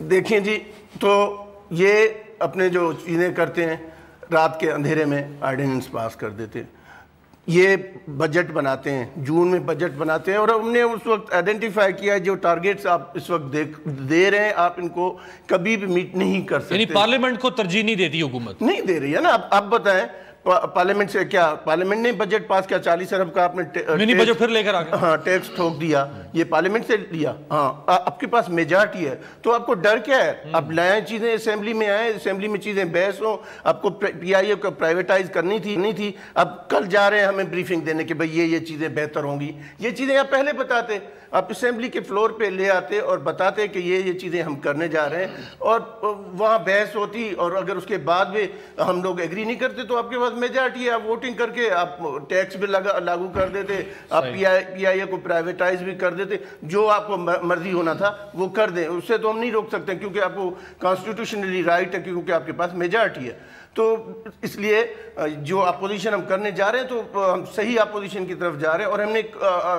دیکھیں جی، تو یہ اپنے جو چیزیں کرتے ہیں، رات کے اندھیرے میں آرڈیننس پاس کر دیتے ہیں، یہ بجٹ بناتے ہیں، جون میں بجٹ بناتے ہیں، اور ہم نے اس وقت آئیڈینٹیفائی کیا جو ٹارگیٹس آپ اس وقت دے رہے ہیں، آپ ان کو کبھی بھی میٹ نہیں کر سکتے. یعنی پارلیمنٹ کو ترجیح نہیں دیتی حکومت؟ نہیں دے رہی ہے نا. آپ بتائیں پارلیمنٹ سے کیا، پارلیمنٹ نے بجٹ پاس کیا 40 ارب کا، آپ نے منی بجٹ پھر لے کر آگئے. ہاں ٹیکس ٹھوک دیا، یہ پارلیمنٹ سے لیا. ہاں آپ کے پاس میجارٹی ہے تو آپ کو ڈر کیا ہے؟ آپ لائیں چیزیں اسمبلی میں آئیں، اسمبلی میں چیزیں بحث ہوں. آپ کو پی آئی اے کو پرائیویٹائز کرنی تھی، اب کل جا رہے ہیں ہمیں بریفنگ دینے کہ بھئی یہ چیزیں بہتر ہوں گی. یہ چیزیں آپ پہلے بتاتے، آپ اسمبلی کے فلور پہ لے آتے اور بتاتے کہ یہ چیزیں ہم کرنے جا رہے ہیں، اور وہاں بحث ہوتی، اور اگر اس کے بعد بھی ہم لوگ ایگری نہیں کرتے تو آپ کے پاس میجارٹی ہے، آپ ووٹنگ کر کے آپ ٹیکس بھی لاگو کر دیتے، آپ پی آئی اے کو پرائیویٹائز بھی کر دیتے، جو آپ کو مرضی ہونا تھا وہ کر دیں. اس سے تو ہم نہیں روک سکتے کیونکہ آپ کو کانسٹیٹیوشنلی رائٹ ہے، کیونکہ آپ کے پاس میجارٹی ہے. تو اس لیے جو اپوزیشن ہم کرنے جا رہے ہیں تو ہم صحیح اپوزیشن کی طرف جا رہے ہیں. اور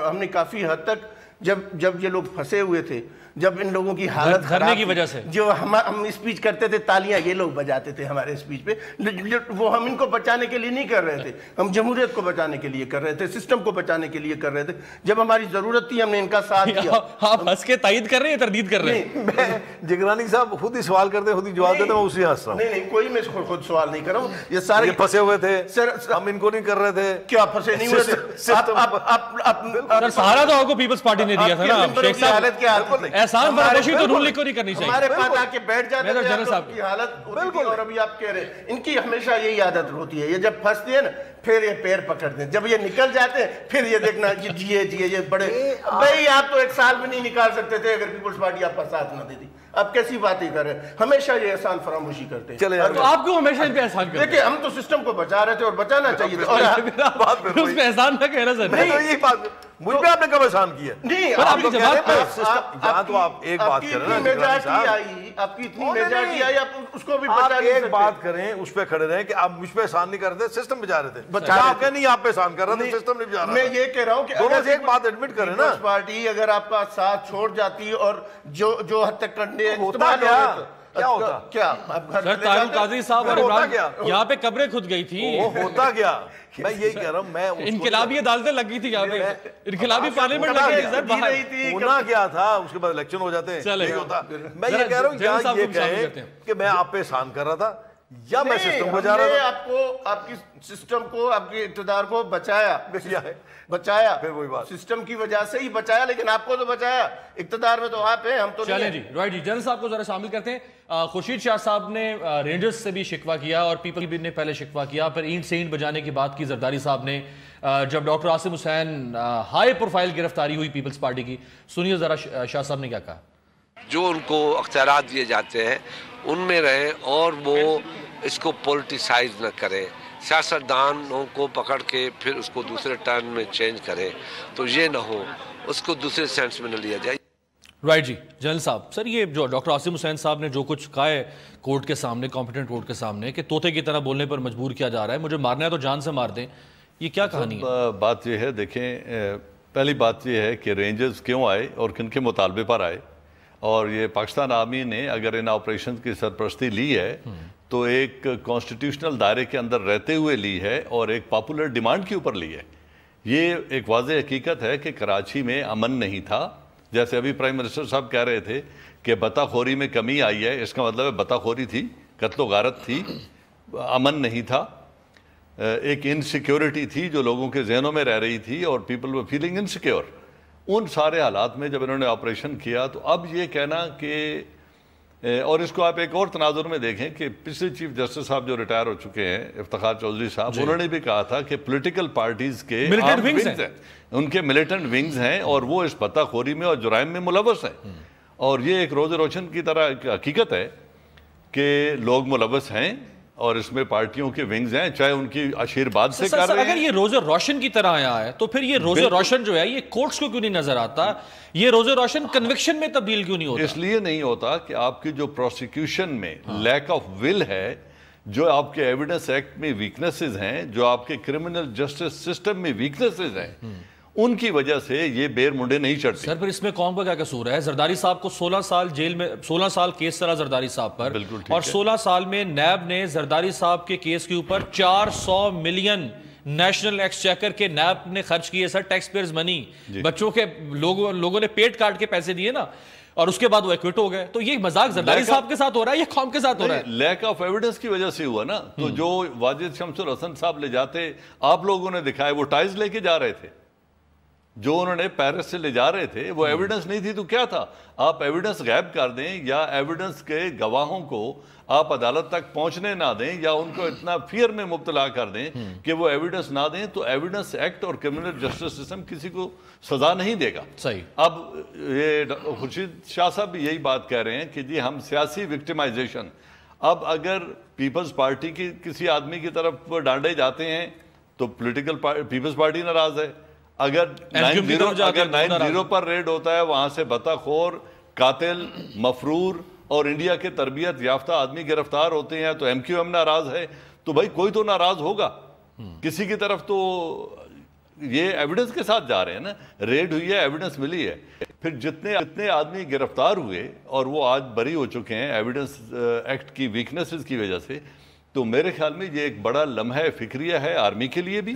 ہم نے کافی حد تک جب یہ لوگ پھنسے ہوئے تھے، جب ان لوگوں کی حالت دھرنے کی وجہ سے، جو ہم اسپیچ کرتے تھے تالیاں یہ لوگ بجاتے تھے ہمارے اسپیچ پہ، وہ ہم ان کو بچانے کے لیے نہیں کر رہے تھے، ہم جمہوریت کو بچانے کے لیے کر رہے تھے، سسٹم کو بچانے کے لیے کر رہے تھے. جب ہماری ضرورت تھی ہم نے ان کا ساتھ دیا. آپ ہنس کے تائید کر رہے ہیں یا تردید کر رہے ہیں؟ جگرانی صاحب خود ہی سوال کرتے خود ہی جواب دیتے، میں اسی ہنس رہا ہوں. نہیں کوئی میں خود سوال نہیں کر رہا ہوں. یہ سارے پھنسے ہوئے تھے، ہم ان کو نہیں کر رہے تھے. کیا پھنسے نہیں ہوئے تھے؟ سہارا تو آپ کو پیپلز پارٹی نے دیا تھا نا شیخ صاحب، احسان فراموشی تو نون لیگ کو نہیں کرنی چاہیے. ہمارے پاس آ کے بیٹھ جاتے تھے آپ کی حالت ہوتی تھی. اور ابھی آپ کہہ رہے ہیں ان کی ہمیشہ یہی عادت ہوتی ہے، یہ جب پھنستے ہیں نا پھر یہ پیر پکڑتے ہیں، جب یہ نکل جاتے ہیں پھر یہ دیکھنا جیے یہ بڑے. بھائی آپ تو 1 سال بھی نہیں نکال سکتے تھے اگر پیپلز پارٹی آپ کا ساتھ نہ دیتی. آپ کیسی باتیں کر رہے ہیں؟ ہمیشہ یہ احسان فراموشی کرتے ہیں. چلے تو آپ کو ہمیشہ ان پہ احسان کرتے ہیں. دیکھیں ہم تو سسٹم کو بچا رہے تھے اور بچانا چاہیے تھا. اس پہ احسان نہ کہنا سر. نہیں تو یہی بات مجھ پہ آپ نے کب احسان کیا؟ نہیں آپ کی جواب جہاں تو آپ ایک بات کریں نا، آپ کی اتنی میجارٹی آئی، آپ اس کو بھی آپ بچا نہیں ایک سکتے. بات کریں اس پہ کھڑے رہیں کہ آپ مجھ پہ احسان نہیں کر رہے تھے، سسٹم بچا رہے تھے. آپ کہیں نہیں آپ پہ احسان کر رہے تھے، سسٹم نہیں بچا رہا. میں یہ کہہ رہا ہوں کہ دونوں سے ایک بات ایڈمٹ کریں نا، پارٹی اگر آپ کا ساتھ چھوڑ جاتی اور جو حد تک کنڈے ہوتا کیا ہوتا کیا سر طاہر القادری صاحب اور عمران یہاں پہ قبریں کھد گئی تھی. وہ ہوتا کیا؟ میں یہی کہہ رہا ہوں، میں انقلابی عدالتیں لگ گئی تھی یہاں پہ، انقلابی پارلیمنٹ لگ گئی تھی سر باہر. ہونا کیا تھا؟ اس کے بعد الیکشن ہو جاتے ہیں. میں یہ کہہ رہا ہوں یا یہ کہیں کہ میں آپ پہ احسان کر رہا تھا یا میں سسٹم کو بچا رہا تھا. آپ کی سسٹم کو، آپ کے اقتدار کو بچایا، پھر وہی بات سسٹم کی وجہ سے ہی بچایا، لیکن آپ کو تو بچایا. اقتدار میں تو آپ ہیں، ہم تو نہیں. چلیں جی رائٹ جی، جنرل صاحب کو ذرا شامل کرتے ہیں. خورشید شاہ صاحب نے رینجرز سے بھی شکوہ کیا اور پیپل بھی نے پہلے شکوہ کیا، پھر اینٹ سے اینٹ بجانے کی بات کی زرداری صاحب نے جب ڈاکٹر عاصم حسین ہائی پروفائل گرفتاری ہوئی پیپلز پارٹی کی. سنیے ذرا شاہ صاحب نے کیا کہا. جو ان کو اختیارات دیے جاتے ہیں ان میں رہیں اور وہ اس کو پولیٹیسائز نہ کریں، سیاستدانوں کو پکڑ کے پھر اس کو دوسرے ٹرن میں چینج کریں، تو یہ نہ ہو، اس کو دوسرے سینس میں نہ لیا جائے. رائٹ جی جنرل صاحب، سر یہ جو ڈاکٹر عاصم حسین صاحب نے جو کچھ کہا ہے کورٹ کے سامنے، کمپیٹنٹ کورٹ کے سامنے، کہ طوطے کی طرح بولنے پر مجبور کیا جا رہا ہے، مجھے مارنا ہے تو جان سے مار دیں، یہ کیا کہانی ہے؟ بات یہ ہے، دیکھیں پہلی بات یہ ہے کہ رینجرز کیوں آئے اور کن کے مطالبے پر آئے، اور یہ پاکستان آرمی نے اگر ان آپریشن کی سرپرستی لی ہے تو ایک کانسٹیٹیوشنل دائرے کے اندر رہتے ہوئے لی ہے اور ایک پاپولر ڈیمانڈ کے اوپر لی ہے. یہ ایک واضح حقیقت ہے کہ کراچی میں امن نہیں تھا. جیسے ابھی پرائم منسٹر صاحب کہہ رہے تھے کہ بتا خوری میں کمی آئی ہے، اس کا مطلب ہے بتا خوری تھی، قتل و غارت تھی، امن نہیں تھا، ایک انسیکیورٹی تھی جو لوگوں کے ذہنوں میں رہ رہی تھی اور پیپل ور فیلنگ انسیکیور. ان سارے حالات میں جب انہوں نے آپریشن کیا تو اب یہ کہنا کہ، اور اس کو آپ ایک اور تناظر میں دیکھیں کہ پچھلے چیف جسٹس صاحب جو ریٹائر ہو چکے ہیں افتخار چودھری صاحب، انہوں نے بھی کہا تھا کہ پولیٹیکل پارٹیز کے ونگز ہیں، ان کے ملیٹنٹ ونگز ہیں اور وہ اس پتہ خوری میں اور جرائم میں ملوث ہیں. اور یہ ایک روز روشن کی طرح حقیقت ہے کہ لوگ ملوث ہیں اور اس میں پارٹیوں کے ونگز ہیں، چاہے ان کی آشیرواد سے کر رہے ہیں. اگر یہ روز روشن کی طرح آیا ہے تو پھر یہ روز روشن جو ہے یہ کورٹس کو کیوں نہیں نظر آتا؟ یہ روز روشن کنوکشن میں تبدیل کیوں نہیں ہوتا؟ اس لیے نہیں ہوتا کہ آپ کی جو پروسیکیوشن میں لیک آف ول ہے، جو آپ کے ایویڈنس ایکٹ میں ویکنسز ہیں، جو آپ کے کرمنل جسٹس سسٹم میں ویکنسز ہیں، ان کی وجہ سے یہ بیر منڈے نہیں چڑھتے. سر پھر اس میں قوم کا کیا قصور ہے؟ زرداری صاحب کو 16 سال جیل میں 16 سال کیس چلا زرداری صاحب پر, اور 16 سال میں نیب نے زرداری صاحب کے کیس کے اوپر 400 ملین نیشنل ایکسچیکر کے نیب نے خرچ کیے سر, ٹیکس پیئرز منی, بچوں کے لوگوں نے پیٹ کاٹ کے پیسے دیے نا, اور اس کے بعد وہ ایکویٹ ہو گئے. تو یہ مذاق زرداری صاحب کے ساتھ ہو رہا ہے یا قوم کے ساتھ ہو رہا ہے؟ لیک آف ایویڈنس کی وجہ سے ہوا نا. تو جو واجد شمس الحسن صاحب لے جاتے, آپ لوگوں نے دکھائے وہ ٹائز لے کے جا رہے تھے, جو انہوں نے پیرس سے لے جا رہے تھے, وہ ایویڈنس نہیں تھی تو کیا تھا؟ آپ ایویڈنس غائب کر دیں یا ایویڈنس کے گواہوں کو آپ عدالت تک پہنچنے نہ دیں یا ان کو اتنا فیئر میں مبتلا کر دیں کہ وہ ایویڈنس نہ دیں, تو ایویڈنس ایکٹ اور کرمنل جسٹس سسٹم کسی کو سزا نہیں دے گا. صحیح. اب یہ خورشید شاہ صاحب بھی یہی بات کہہ رہے ہیں کہ جی ہم سیاسی وکٹمائزیشن, اب اگر پیپلز پارٹی کی کسی آدمی کی طرف ڈانڈے جاتے ہیں تو پیپلز پارٹی ناراض ہے. اگر 9-0 پر ریڈ ہوتا ہے, وہاں سے بطہ خور, قاتل, مفرور اور انڈیا کے تربیت یافتہ آدمی گرفتار ہوتے ہیں, تو ایم کیو ایم ناراض ہے. تو بھائی کوئی تو ناراض ہوگا کسی کی طرف. تو یہ ایویڈنس کے ساتھ جا رہے ہیں نا, ریڈ ہوئی ہے, ایویڈنس ملی ہے. پھر جتنے آدمی گرفتار ہوئے اور وہ آج بری ہو چکے ہیں ایویڈنس ایکٹ کی ویکنسز کی وجہ سے, تو میرے خیال میں یہ ایک بڑا لمحہ فکریہ ہے آرمی کے لیے بھی,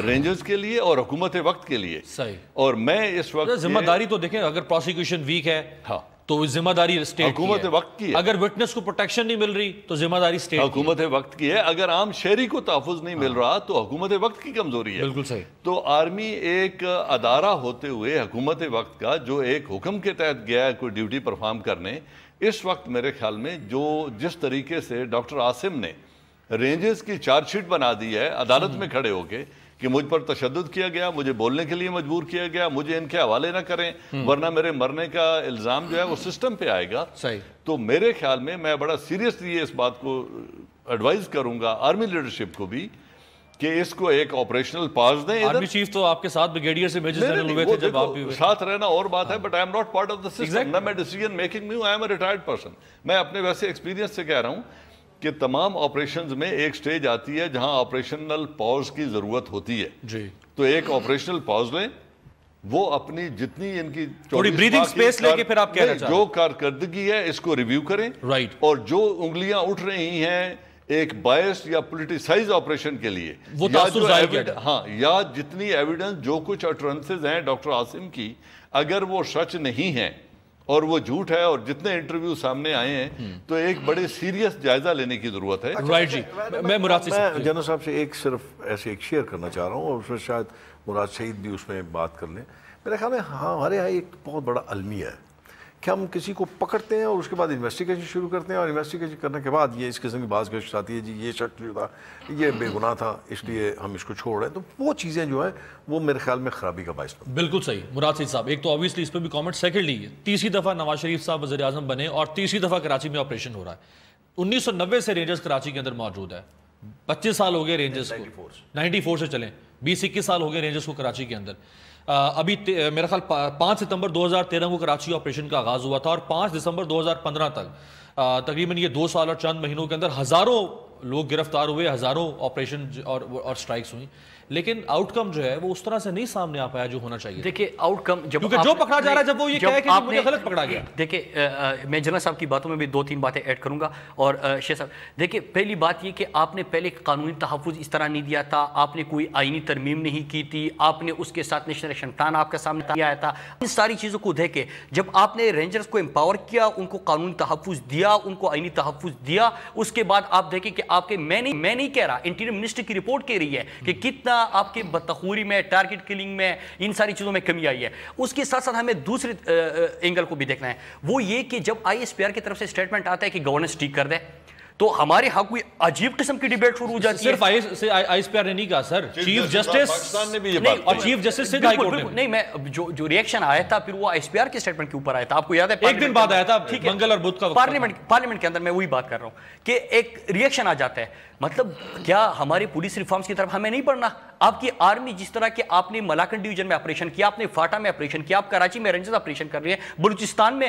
رینجرز کے لیے اور حکومت وقت کے لیے. صحیح. اور میں اس وقت ذمہ داری تو دیکھیں, اگر پروسیکیوشن ویک ہے تو ذمہ داری اسٹیٹ کی ہے, حکومت وقت کی ہے. اگر وٹنس کو پروٹیکشن نہیں مل رہی تو ذمہ داری اسٹیٹ کی ہے, حکومت وقت کی ہے. اگر عام شہری کو تحفظ نہیں مل رہا تو حکومت وقت کی کمزوری ہے. بالکل صحیح. تو آرمی ایک ادارہ ہوتے ہوئے حکومت وقت کا جو ایک حکم کے تحت گیا ہے کوئی ڈیوٹی پرفارم کرنے, اس وقت میرے خیال میں جس طریقے سے ڈاکٹر عاصم نے رینجرز کی چارج شیٹ بنا دی ہے عدالت میں کھڑے ہو کے کہ مجھ پر تشدد کیا گیا, مجھے بولنے کے لیے مجبور کیا گیا, مجھے ان کے حوالے نہ کریں ورنہ میرے مرنے کا الزام جو ہے وہ سسٹم پہ آئے گا. صحیح. تو میرے خیال میں بڑا سیریسلی اس بات کو ایڈوائز کروں گا آرمی لیڈرشپ کو بھی کہ اس کو ایک آپریشنل پاز دیں. آرمی چیف تو آپ کے ساتھ بریگیڈیئر سے میجر جنرل ہوئے تھے جب آپ بھی ہوئے. ساتھ رہنا اور بات ہے, but I am not part of the system. نہ میں ڈیسیژن میکنگ میں ہوں, I am a retired person. میں اپنے ویسے ایکسپیرینس سے کہہ رہا ہوں کہ تمام آپریشنز میں ایک سٹیج آتی ہے جہاں آپریشنل پاز کی ضرورت ہوتی ہے. جی. تو ایک آپریشنل پاز لیں, وہ اپنی جتنی ان کی تھوڑی بریدنگ سپیس لے کے پھر آپ کہنا چاہتے ہیں جو کارکردگی ہے اس کو ریویو کریں. رائٹ. اور جو انگلیاں اٹھ رہی ہیں ایک بائس یا پولیٹیسائز آپریشن کے لیے, وہ تاثر ظاہر کیا ہاں, یا جتنی ایویڈنس جو کچھ اٹرنسز ہیں ڈاکٹر عاصم کی, اگر وہ سچ نہیں ہیں اور وہ جھوٹ ہے اور جتنے انٹرویو سامنے آئے ہیں, تو ایک بڑے سیریس جائزہ لینے کی ضرورت ہے. رائٹ جی. میں مراد جنرل صاحب سے صرف ایسے ایک شیئر کرنا چاہ رہا ہوں, اور اس میں شاید مراد شہید بھی اس میں بات کر لیں. میرے خیال میں ہمارے یہاں ایک بہت بڑا المیہ ہے کہ ہم کسی کو پکڑتے ہیں اور اس کے بعد انویسٹیگیشن شروع کرتے ہیں, اور انویسٹیگیشن کرنے کے بعد یہ اس قسم کی بات گشت آتی ہے, جی یہ شخص جو تھا یہ بے گناہ تھا اس لیے ہم اس کو چھوڑ رہے ہیں. تو وہ چیزیں جو ہیں وہ میرے خیال میں خرابی کا باعث بنتی. بالکل صحیح مراد سعید صاحب. ایک تو obviously اس پہ بھی کامنٹ, سیکنڈلی تیسری دفعہ نواز شریف صاحب وزیر اعظم بنے اور تیسری دفعہ کراچی میں آپریشن ہو رہا ہے. 1990 سے رینجرز کراچی کے اندر موجود ہے, 25 سال ہو گئے رینجرز کو, 94 سے چلیں 20-21 سال ہو گئے رینجرز کو کراچی کے اندر. ابھی میرا خیال 5 ستمبر 2013 کو کراچی آپریشن کا آغاز ہوا تھا, اور 5 دسمبر 2015 تک تقریباً یہ 2 سال اور چند مہینوں کے اندر ہزاروں لوگ گرفتار ہوئے, ہزاروں آپریشن اور سٹرائکس ہوئیں, لیکن آؤٹ کم جو ہے وہ اس طرح سے نہیں سامنے آ پایا جو ہونا چاہیے. دیکھیں آؤٹ کم کیونکہ جو پکڑا جا رہا ہے جب وہ یہ کہے کہ مجھے غلط پکڑا گیا. دیکھیں میں جنرل صاحب کی باتوں میں بھی 2-3 باتیں ایڈ کروں گا. اور شیخ صاحب دیکھیں, پہلی بات یہ کہ آپ نے پہلے قانونی تحفظ اس طرح نہیں دیا تھا, آپ نے کوئی آئینی ترمیم نہیں کی تھی, آپ نے اس کے ساتھ نیشنل ایکشن پلان آپ کے سامنے آیا تھا. ان ساری چیزوں کو دیکھے جب آپ نے رینجرز کو امپاور کیا, ان کو قانونی تحفظ دیا, ان کو آئینی تحفظ دیا, اس کے بعد آپ دیکھیں کہ آپ کے میں نہیں کہہ رہا, انٹیریئر منسٹر کی رپورٹ کہہ رہی ہے کہ کتنا آپ کے خوری میں, ٹارگٹ کلنگ میں, ان ساری چیزوں میں کمی آئی ہے. اس کے ساتھ ساتھ ہمیں دوسرے اینگل کو بھی دیکھنا ہے, وہ یہ کہ جب آئی ایس پی آر کی طرف سے سٹیٹمنٹ آتا ہے کہ گورننس ٹھیک کر دے, تو ہمارے ہاں کوئی عجیب قسم کی ڈیبیٹ شروع ہو جاتی ہے. صرف آئی ایس پی آر نے نہیں کہا سر, چیف جسٹس پاکستان نے بھی یہ بات, اور چیف جسٹس سے ہائی کورٹ نے نہیں, میں جو ریئیکشن آیا تھا پھر وہ آئی ایس پی آر کے سٹیٹمنٹ کے اوپر آیا تھا, آپ کو یاد ہے ایک دن بعد آیا تھا منگل اور بدھ کا پارلیمنٹ کے اندر. میں وہی بات کر رہا ہوں کہ ایک ریئیکشن آ جاتا ہے. مطلب کیا ہمارے پولیس ریفارمز کی طرف ہمیں نہیں پڑھنا؟ آپ کی آرمی جس طرح کہ آپ نے ملاکنڈ ڈویژن میں آپریشن کیا, آپ نے فاٹا میں آپریشن کیا, آپ کراچی میں رینجرز آپریشن کر رہے ہیں, بلوچستان میں,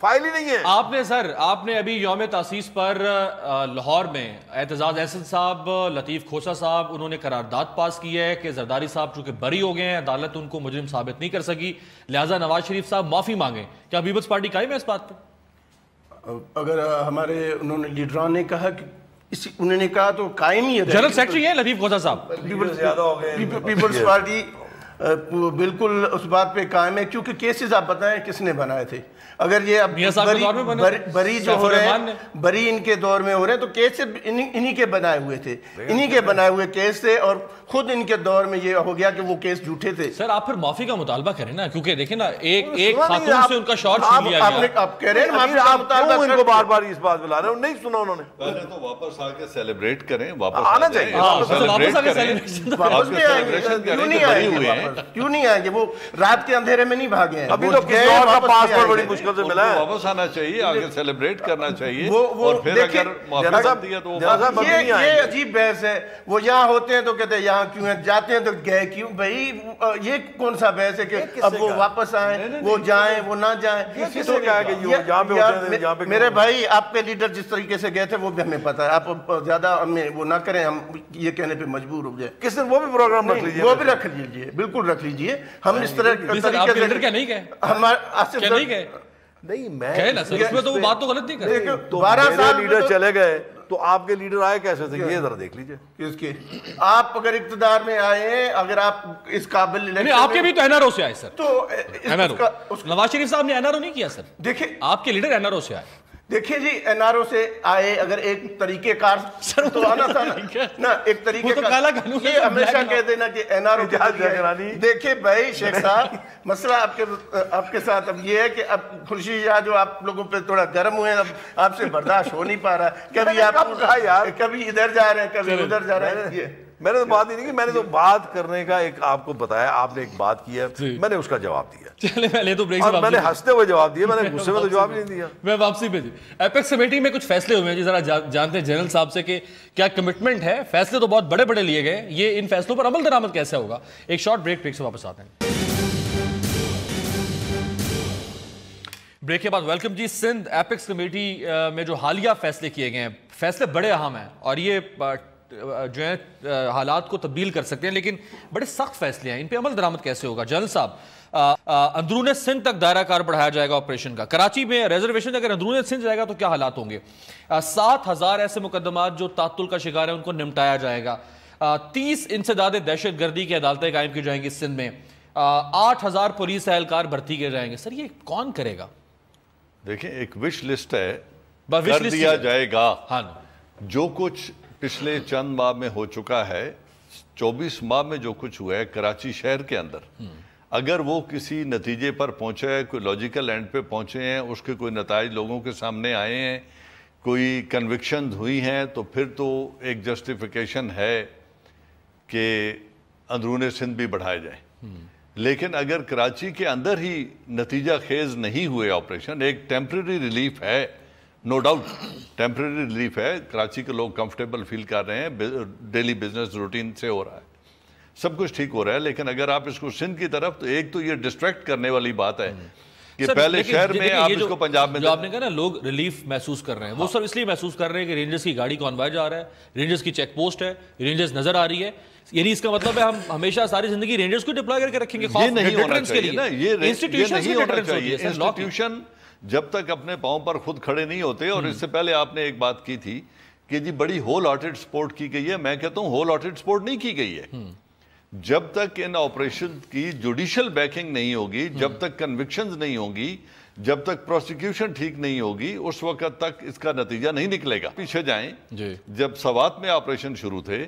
فائل ہی نہیں ہے. آپ نے ابھی یوم تاسیس پر لاہور میں اعتزاز احسن صاحب، لطیف کھوسا صاحب، انہوں نے قرارداد پاس کی ہے کہ زرداری صاحب چونکہ بری ہو گئے ہیں، عدالت ان کو مجرم ثابت نہیں کر سکی، لہٰذا نواز شریف صاحب معافی مانگیں. کیا پیپلز پارٹی قائم ہے اس بات پہ؟ اگر ہمارے انہوں نے لیڈران نے کہا کہ انہوں نے کہا تو قائم ہی ہے. جنرل سیکرٹری ہیں لطیف کھوسا صاحب. پیپلز پارٹی بالکل اس بات پہ قائم ہے کیونکہ کیسز آپ بتائیں کس نے بنائے تھے. اگر یہ اب بری جو ہو رہے ہیں، بری ان کے دور میں ہو رہے ہیں تو کیس انہی کے بنائے ہوئے تھے، انہی کے بنائے ہوئے کیس تھے، اور خود ان کے دور میں یہ ہو گیا کہ وہ کیس جھوٹے تھے. سر آپ پھر معافی کا مطالبہ کریں نا، کیونکہ دیکھیں نا ایک خاتون سے ان کا شارٹ چھین لیا گیا. آپ کہہ رہے ہیں معافی کا مطالبہ ان کو بار بار اس بات بلا رہے ہیں، نہیں سنا انہوں نے. پہلے تو واپس آ کے سیلیبریٹ کریں، واپس آنا چاہیے. واپس نہیں آئیں گے، کیوں نہیں آئیں گے؟ کیوں نہیں آئیں گے؟ وہ رات کے اندھیرے میں نہیں بھاگے ہیں. ابھی تو کسی اور کا پاسپورٹ بڑی مشکل سے ملا ہے. واپس آنا چاہیے، آگے سیلیبریٹ کرنا چاہیے، اور پھر اگر معافی دیا تو یہ عجیب بحث ہے. وہ یہاں ہوتے ہیں تو کہتے ہیں یہاں کیوں ہیں، جاتے ہیں تو گئے کیوں. بھائی یہ کون سا بحث ہے کہ اب وہ واپس آئیں، وہ جائیں، وہ نہ جائیں. میرے بھائی آپ کے لیڈر جس طریقے سے گئے تھے وہ بھی ہمیں پتا ہے. آپ زیادہ ہمیں وہ نہ کریں، ہم یہ کہنے پہ مجبور ہو جائے. کس دن وہ بھی پروگرام رکھ لیجیے، وہ بھی رکھ لیجیے، بالکل رکھ لیجیے. ہم اس طرح کیا نہیں گئے، کیا نہیں گئے؟ نہیں میں کہے نا سر، اس میں تو وہ بات تو غلط نہیں کرتے. 12 سال لیڈر چلے گئے تو آپ کے لیڈر آئے کیسے تھے یہ ذرا دیکھ لیجئے. اس کے آپ اگر اقتدار میں آئے ہیں، اگر آپ اس قابل آپ کے بھی تو این آر او سے آئے سر. تو نواز شریف صاحب نے این آر او نہیں کیا سر. دیکھیں آپ کے لیڈر این آر او سے آئے. دیکھیں جی این آر او سے آئے، اگر ایک طریقہ کار تو آنا تھا نا، ایک طریقہ کار. یہ ہمیشہ کہہ دینا کہ این آر او. دیکھیں بھائی شیخ صاحب، مسئلہ آپ کے ساتھ اب یہ ہے کہ اب خورشید شاہ جو آپ لوگوں پہ تھوڑا گرم ہوئے ہیں، اب آپ سے برداشت ہو نہیں پا رہا. کبھی آپ کبھی ادھر جا رہے ہیں، کبھی ادھر جا رہے ہیں. میں نے تو بات ہی نہیں کی، میں نے تو بات کرنے کا ایک آپ کو بتایا، آپ نے ایک بات کی ہے، میں نے اس کا جواب دیا. اور میں نے ہنستے ہوئے جواب دیا، میں نے غصے میں تو جواب نہیں دیا. میں واپسی پہ جی ایپیکس کمیٹی میں کچھ فیصلے ہوئے ہیں جی، ذرا جانتے ہیں جنرل صاحب سے کہ کیا کمٹمنٹ ہے. فیصلے تو بہت بڑے بڑے لیے گئے، یہ ان فیصلوں پر عمل درآمد کیسے ہوگا؟ ایک شارٹ بریک سے واپس آتے ہیں. بریک کے بعد ویلکم جی. سندھ ایپیکس کمیٹی میں جو حالیہ فیصلے کیے گئے ہیں، فیصلے بڑے اہم ہیں اور یہ جو ہیں حالات کو تبدیل کر سکتے ہیں، لیکن بڑے سخت فیصلے ہیں. ان پہ عمل درآمد کیسے ہوگا؟ جنرل صاحب، اندرون سندھ تک دائرہ کار بڑھایا جائے گا آپریشن کا. کراچی میں ریزرویشن اگر اندرون سندھ جائے گا تو کیا حالات ہوں گے؟ 7,000 ایسے مقدمات جو تعطل کا شکار ہیں ان کو نمٹایا جائے گا. 30 انسداد دہشت گردی کی عدالتیں قائم کی جائیں گی سندھ میں. 8,000 پولیس اہلکار بھرتی کیے جائیں گے. سر یہ کون کرے گا؟ دیکھیں ایک وش لسٹ ہے، کر دیا جائے گا. ہاں، جو کچھ پچھلے چند ماہ میں ہو چکا ہے، 24 ماہ میں جو کچھ ہوا ہے کراچی شہر کے اندر، اگر وہ کسی نتیجے پر پہنچا ہے، کوئی لاجیکل اینڈ پہ پہنچے ہیں، اس کے کوئی نتائج لوگوں کے سامنے آئے ہیں، کوئی کنوکشنز ہوئی ہیں، تو پھر تو ایک جسٹیفیکیشن ہے کہ اندرون سندھ بھی بڑھائے جائیں. لیکن اگر کراچی کے اندر ہی نتیجہ خیز نہیں ہوئے آپریشن، ایک ٹیمپریری ریلیف ہے، نو ڈاؤٹ ٹیمپریری ریلیف ہے، کراچی کے لوگ کمفرٹیبل فیل کر رہے ہیں، ڈیلی بزنس روٹین سے ہو رہا ہے، سب کچھ ٹھیک ہو رہا ہے. لیکن اگر آپ اس کو سندھ کی طرف، تو ایک تو یہ ڈسٹریکٹ کرنے والی بات ہے کہ پہلے شہر میں آپ اس کو پنجاب میں، جو آپ نے کہا نا لوگ ریلیف محسوس کر رہے ہیں، وہ سب اس لیے محسوس کر رہے ہیں کہ رینجرز کی گاڑی کانوائے جا رہا ہے، رینجرز کی چیک پوسٹ ہے، رینجرز نظر آ رہی ہے. یعنی اس کا مطلب ہے ہم ہمیشہ ساری زندگی رینجرز کو ڈپلوائے کر کے رکھیں گے. یہ نہیں ہونا چاہیے نا، یہ نہیں ہونا چاہیے. انسٹیٹیوشن جب تک اپنے پاؤں پر خود کھڑے نہیں ہوتے. اور اس سے پہلے آپ نے ایک بات کی تھی کہ جی بڑی ہول ہارٹڈ سپورٹ کی گئی ہے. میں کہتا ہوں ہول ہارٹڈ سپورٹ نہیں کی گئی ہے. جب تک ان آپریشن کی جوڈیشل بیکنگ نہیں ہوگی، جب تک کنوکشنز نہیں ہوگی، جب تک پروسیکیوشن ٹھیک نہیں ہوگی، اس وقت تک اس کا نتیجہ نہیں نکلے گا. پیچھے جائیں، جب سوات میں آپریشن شروع تھے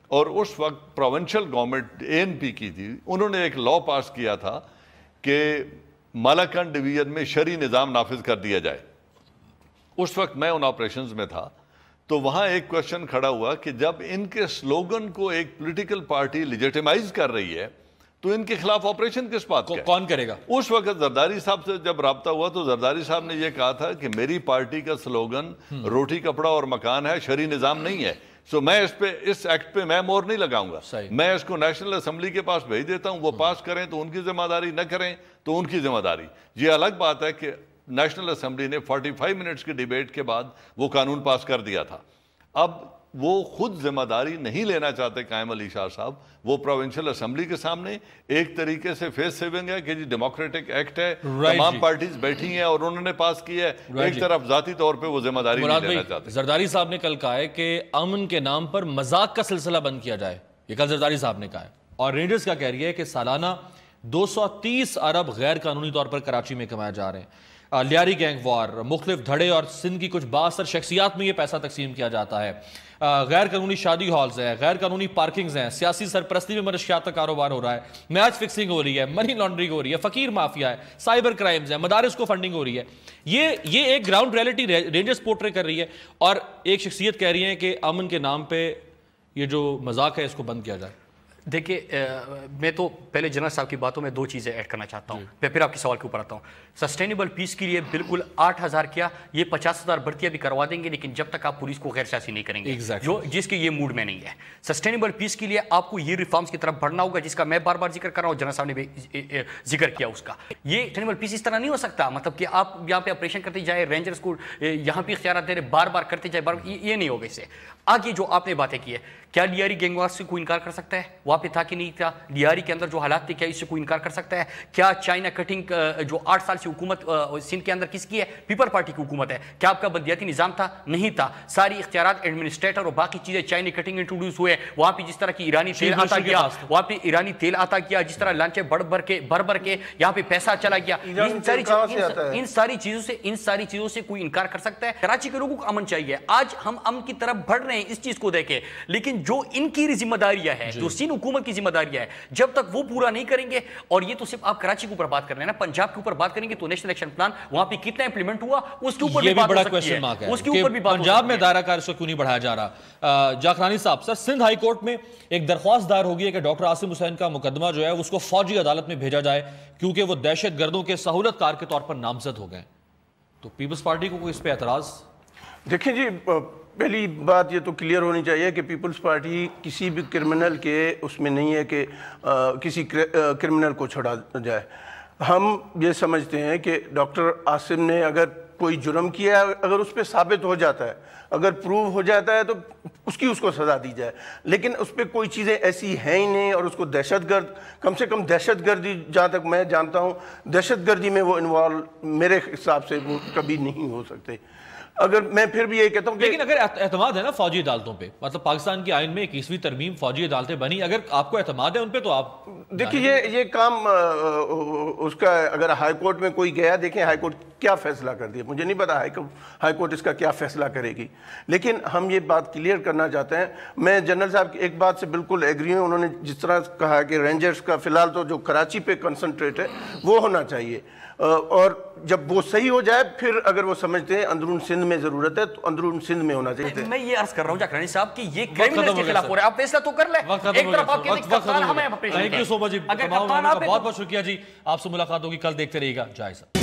اور اس وقت پروونشل گورنمنٹ ANP کی تھی، انہوں نے ایک لا پاس کیا تھا کہ مالاکنڈ ڈویژن میں شرعی نظام نافذ کر دیا جائے. اس وقت میں ان آپریشنز میں تھا، تو وہاں ایک کوشچن کھڑا ہوا کہ جب ان کے سلوگن کو ایک پولیٹیکل پارٹی لیجیٹیمائز کر رہی ہے تو ان کے خلاف آپریشن کس بات کا؟ کون کرے گا؟ اس وقت زرداری صاحب سے جب رابطہ ہوا تو زرداری صاحب نے یہ کہا تھا کہ میری پارٹی کا سلوگن روٹی کپڑا اور مکان ہے، شرعی نظام نہیں ہے. سو میں اس ایکٹ پہ میں مور نہیں لگاؤں گا. میں اس کو نیشنل اسمبلی کے پاس بھیج دیتا ہوں, وہ پاس کریں تو ان کی ذمہ داری, نہ کریں تو ان کی ذمہ داری. یہ الگ بات ہے کہ نیشنل اسمبلی نے 45 منٹس کی ڈیبیٹ کے بعد وہ قانون پاس کر دیا تھا. اب وہ خود ذمہ داری نہیں لینا چاہتے قائم علی شاہ صاحب. وہ پروونشل اسمبلی کے سامنے ایک طریقے سے فیس سیونگ ہے کہ جی ڈیموکریٹک ایکٹ ہے, تمام پارٹیز بیٹھی ہیں اور انہوں نے پاس کیا ہے. ایک طرف ذاتی طور پہ وہ ذمہ داری نہیں لینا چاہتے. زرداری صاحب نے کل کہا ہے کہ امن کے نام پر مذاق کا سلسلہ بند کیا جائے, یہ کل زرداری صاحب نے کہا ہے. اور رینجرز کا کہہ رہی ہے کہ سالانہ 230 ارب غیر قانونی طور پر کراچی میں کمائے جا رہے ہیں. لیاری گینگ وار, مختلف دھڑے اور سندھ کی کچھ بااثر شخصیات میں یہ پیسہ تقسیم کیا جاتا ہے. غیر قانونی شادی ہالز ہیں, غیر قانونی پارکنگز ہیں, سیاسی سرپرستی میں منشیات کا کاروبار ہو رہا ہے, میچ فکسنگ ہو رہی ہے, منی لانڈرنگ ہو رہی ہے, فقیر مافیا ہے, سائبر کرائمز ہیں, مدارس کو فنڈنگ ہو رہی ہے. یہ ایک گراؤنڈ ریئلٹی رینجرز پورٹری کر رہی ہے. اور ایک شخصیت کہہ رہی ہے کہ امن کے نام پہ یہ جو مذاق ہے اس کو بند کیا جائے. دیکھیے میں تو پہلے جنرل صاحب کی باتوں میں 2 چیزیں ایڈ کرنا چاہتا ہوں, پھر آپ کے سوال کے اوپر آتا ہوں. سسٹینیبل پیس کے لیے بالکل 8,000 کیا, یہ 50,000 بھرتیاں بھی کروا دیں گے, لیکن جب تک آپ پولیس کو غیر سیاسی نہیں کریں گے جو جس کے یہ موڈ میں نہیں ہے. سسٹینیبل پیس کے لیے آپ کو یہ ریفارمز کی طرف بڑھنا ہوگا جس کا میں بار بار ذکر کر رہا ہوں, جنرل صاحب نے بھی ذکر کیا اس کا. یہ سسٹینیبل پیس اس طرح نہیں ہو سکتا, مطلب کہ آپ یہاں پہ آپریشن کرتے جائے, رینجرز کو یہاں پہ اختیارات دے رہے, بار بار کرتے جائے, یہ نہیں ہوگا. اس سے آگے جو آپ نے باتیں کی ہے, کیا لیاری گینگ وار سے کوئی انکار کر سکتا ہے وہاں پہ تھا کہ نہیں تھا؟ لیاری کے اندر جو حالات تھے کیا اس سے کوئی انکار کر سکتا ہے؟ کیا چائنا کٹنگ جو 8 سال سے حکومت سندھ کے اندر کس کی ہے؟ پیپل پارٹی کی حکومت ہے. کیا آپ کا بلدیاتی نظام تھا؟ نہیں تھا. ساری اختیارات ایڈمنسٹریٹر اور باقی چیزیں چائنا کٹنگ انٹروڈیوس ہوئے. وہاں پہ جس طرح کی ایرانی تیل آتا گیا, وہاں پہ ایرانی تیل آتا گیا, جس طرح لانچے بڑھ بھر کے یہاں پہ پیسہ چلا گیا. ان ساری چیزوں سے کوئی انکار کر سکتا ہے؟ کراچی کے لوگوں کو امن چاہیے. آج ہم امن کی طرف بڑھ رہے ہیں اس چیز کو دیکھے, لیکن جو ان کی ذمہ داریاں ہے, جو سندھ حکومت کی ذمہ داریاں ہے, جب تک وہ پورا نہیں کریں گے, اور یہ تو صرف آپ کراچی کے اوپر بات کر رہے ہیں نا, پنجاب کے اوپر بات کریں گے تو نیشنل ایکشن پلان وہاں پہ کتنا امپلیمنٹ ہوا اس کے اوپر بھی بات ہو سکتی ہے. اس کے اوپر بھی بات پنجاب میں دائرہ کار اس کو کیوں نہیں بڑھایا جا رہا؟ جاخرانی صاحب, سر سندھ ہائی کورٹ میں ایک درخواست دائر ہوگی ہے کہ ڈاکٹر عاصم حسین کا مقدمہ جو ہے اس کو فوجی عدالت میں بھیجا جائے کیونکہ وہ دہشت گردوں کے سہولت کار کے طور پر نامزد ہو گئے. تو پیپلز پارٹی کو کوئی اس پہ اعتراض؟ دیکھیں جی, پہلی بات یہ تو کلیئر ہونی چاہیے کہ پیپلز پارٹی کسی بھی کرمنل کے اس میں نہیں ہے کہ کسی کرمنل کو چھڑا جائے. ہم یہ سمجھتے ہیں کہ ڈاکٹر عاصم نے اگر کوئی جرم کیا ہے, اگر اس پہ ثابت ہو جاتا ہے, اگر پروو ہو جاتا ہے تو اس کو سزا دی جائے. لیکن اس پہ کوئی چیزیں ایسی ہیں ہی نہیں, اور اس کو دہشت گرد, کم سے کم دہشت گردی جہاں تک میں جانتا ہوں دہشت گردی میں وہ انوالو میرے حساب سے وہ کبھی نہیں ہو سکتے. اگر میں پھر بھی یہ کہتا ہوں کہ لیکن اگر اعتماد ہے نا فوجی عدالتوں پہ, مطلب پاکستان کی آئین میں 21ویں ترمیم فوجی عدالتیں بنی, اگر آپ کو اعتماد ہے ان پہ تو آپ دیکھیے یہ کام اس کا, اگر ہائی کورٹ میں کوئی گیا, دیکھیں ہائی کورٹ کیا فیصلہ کر دیا, مجھے نہیں پتا ہائی کورٹ اس کا کیا فیصلہ کرے گی. لیکن ہم یہ بات کلیئر کرنا چاہتے ہیں, میں جنرل صاحب کی ایک بات سے بالکل ایگری ہوں. انہوں نے جس طرح کہا کہ رینجرز کا فی الحال تو جو کراچی پہ کنسنٹریٹ ہے وہ ہونا چاہیے, اور جب وہ صحیح ہو جائے پھر اگر وہ سمجھتے ہیں اندرون سندھ میں ضرورت ہے تو اندرون سندھ میں ہونا چاہیے. میں یہ عرض کر رہا ہوں جاکرانی صاحب کہ یہ کرمنل کے خلاف ہو رہا ہے, آپ فیصلہ تو کر لیں. ایک طرف آپ کہتے ہیں کپتان ہمیں اپریشن تھینک یو سو مچ جی, تمام بہت بہت شکریہ جی. آپ سے ملاقات ہوگی کل, دیکھتے رہیے گا جائزہ.